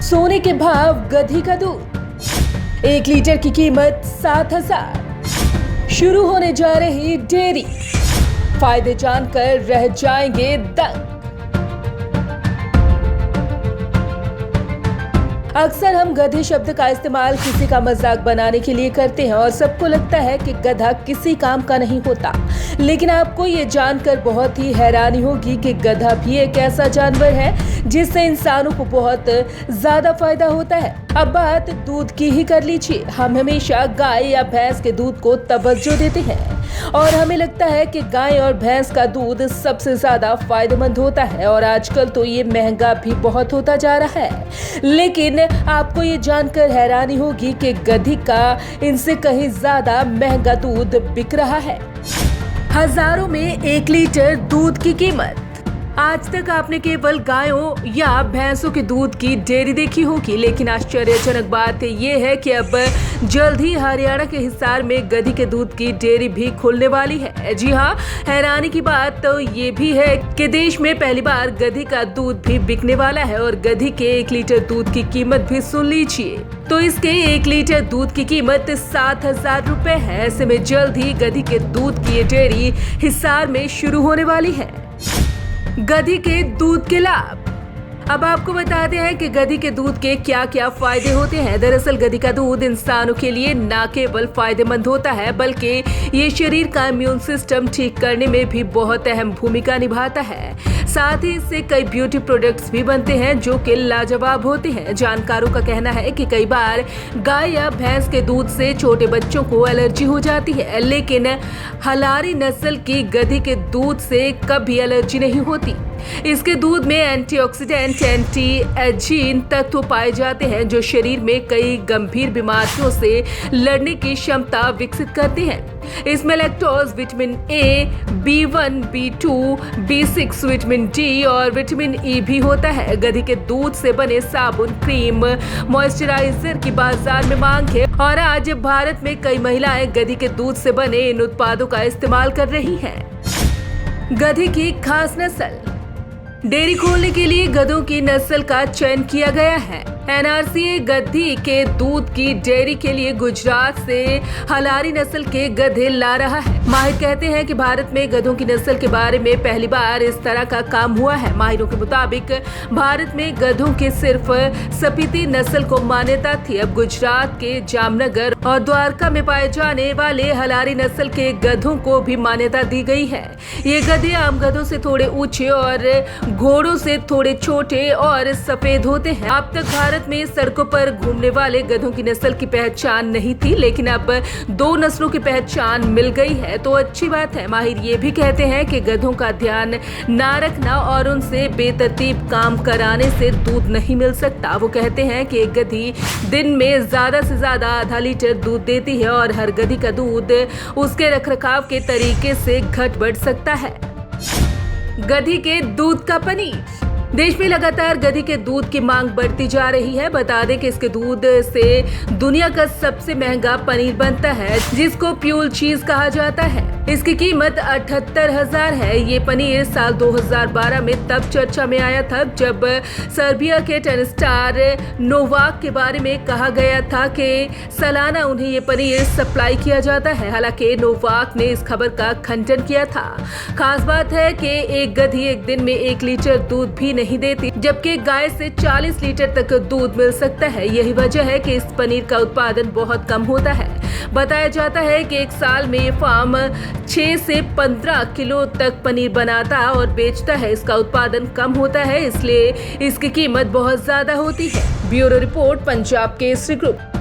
सोने के भाव गधी का दूध, 1 लीटर की कीमत 7,000। शुरू होने जा रही डेयरी, फायदे जानकर रह जाएंगे दंग। अक्सर हम गधे शब्द का इस्तेमाल किसी का मजाक बनाने के लिए करते हैं और सबको लगता है कि गधा किसी काम का नहीं होता। लेकिन आपको ये जानकर बहुत ही हैरानी होगी कि गधा भी एक ऐसा जानवर है जिससे इंसानों को बहुत ज्यादा फायदा होता है। अब बात दूध की ही कर लीजिए। हम हमेशा गाय या भैंस के दूध को तवज्जो देते हैं और हमें लगता है कि गाय और भैंस का दूध सबसे ज्यादा फायदेमंद होता है और आजकल तो ये महंगा भी बहुत होता जा रहा है। लेकिन आपको ये जानकर हैरानी होगी कि गधी का इनसे कहीं ज्यादा महंगा दूध बिक रहा है। हजारों में 1 लीटर दूध की कीमत। आज तक आपने केवल गायों या भैंसों के दूध की डेयरी देखी होगी, लेकिन आश्चर्यजनक बात यह है कि अब जल्द ही हरियाणा के हिसार में गधी के दूध की डेयरी भी खुलने वाली है। जी हाँ, हैरानी की बात तो ये भी है कि देश में पहली बार गधी का दूध भी बिकने वाला है और गधी के 1 लीटर दूध की कीमत भी सुन लीजिए। तो इसके 1 लीटर दूध की कीमत 7,000 रुपए है। ऐसे में जल्द ही गधी के दूध की डेयरी हिसार में शुरू होने वाली है। गधी के दूध के लाभ। अब आपको बताते हैं कि गधी के दूध के क्या क्या फायदे होते हैं। दरअसल गधी का दूध इंसानों के लिए न केवल फायदेमंद होता है बल्कि ये शरीर का इम्यून सिस्टम ठीक करने में भी बहुत अहम भूमिका निभाता है। साथ ही इससे कई ब्यूटी प्रोडक्ट्स भी बनते हैं जो कि लाजवाब होते हैं। जानकारों का कहना है कि कई बार गाय या भैंस के दूध से छोटे बच्चों को एलर्जी हो जाती है, लेकिन हलारी नस्ल की गधी के दूध से कभी एलर्जी नहीं होती। इसके दूध में एंटीऑक्सीडेंट, एंटी एजिंग तत्व पाए जाते हैं जो शरीर में कई गंभीर बीमारियों से लड़ने की क्षमता विकसित करते हैं। इसमें lactose, vitamin A, B1, B2, B6, vitamin D और विटामिन ई भी होता है। गधी के दूध से बने साबुन, क्रीम, मॉइस्चराइजर की बाजार में मांग है और आज भारत में कई महिलाएं गधी के दूध से बने इन उत्पादों का इस्तेमाल कर रही हैं। गधी की खास नस्ल। डेयरी खोलने के लिए गधों की नस्ल का चयन किया गया है। एनआरसीए गधी के दूध की डेयरी के लिए गुजरात से हलारी नस्ल के गधे ला रहा है। माहिर कहते हैं कि भारत में गधों की नस्ल के बारे में पहली बार इस तरह का काम हुआ है। माहिरों के मुताबिक भारत में गधों के सिर्फ सपीती नस्ल को मान्यता थी। अब गुजरात के जामनगर और द्वारका में पाए जाने वाले हलारी नस्ल के गधों को भी मान्यता दी गई है। ये गधे आम गधों से थोड़े ऊंचे और घोड़ों से थोड़े छोटे और सफेद होते हैं। अब तक भारत में सड़कों पर घूमने वाले गधों की नस्ल की पहचान नहीं थी, लेकिन अब 2 नस्लों की पहचान मिल गई है तो अच्छी बात है। माहिर ये भी कहते हैं कि गधों का ध्यान ना रखना और उनसे बेतरतीब काम कराने से दूध नहीं मिल सकता। वो कहते हैं कि एक गधी दिन में ज्यादा से ज्यादा आधा लीटर दूध देती है और हर गधी का दूध उसके रखरखाव के तरीके से घट बढ़ सकता है। गधी के दूध का पनीर। देश में लगातार गधी के दूध की मांग बढ़ती जा रही है। बता दें कि इसके दूध से दुनिया का सबसे महंगा पनीर बनता है जिसको प्यूल चीज कहा जाता है। इसकी कीमत 78,000 है। ये पनीर साल 2012 में तब चर्चा में आया था जब सर्बिया के टेनिस स्टार नोवाक के बारे में कहा गया था कि सालाना उन्हें ये पनीर सप्लाई किया जाता है। हालांकि नोवाक ने इस खबर का खंडन किया था। खास बात है कि एक गधी एक दिन में 1 लीटर दूध भी नहीं देती, जबकि गाय से 40 लीटर तक दूध मिल सकता है। यही वजह है कि इस पनीर का उत्पादन बहुत कम होता है। बताया जाता है कि एक साल में ये फार्म 6 से 15 किलो तक पनीर बनाता और बेचता है। इसका उत्पादन कम होता है, इसलिए इसकी कीमत बहुत ज्यादा होती है। Bureau report, Punjab Kesari group.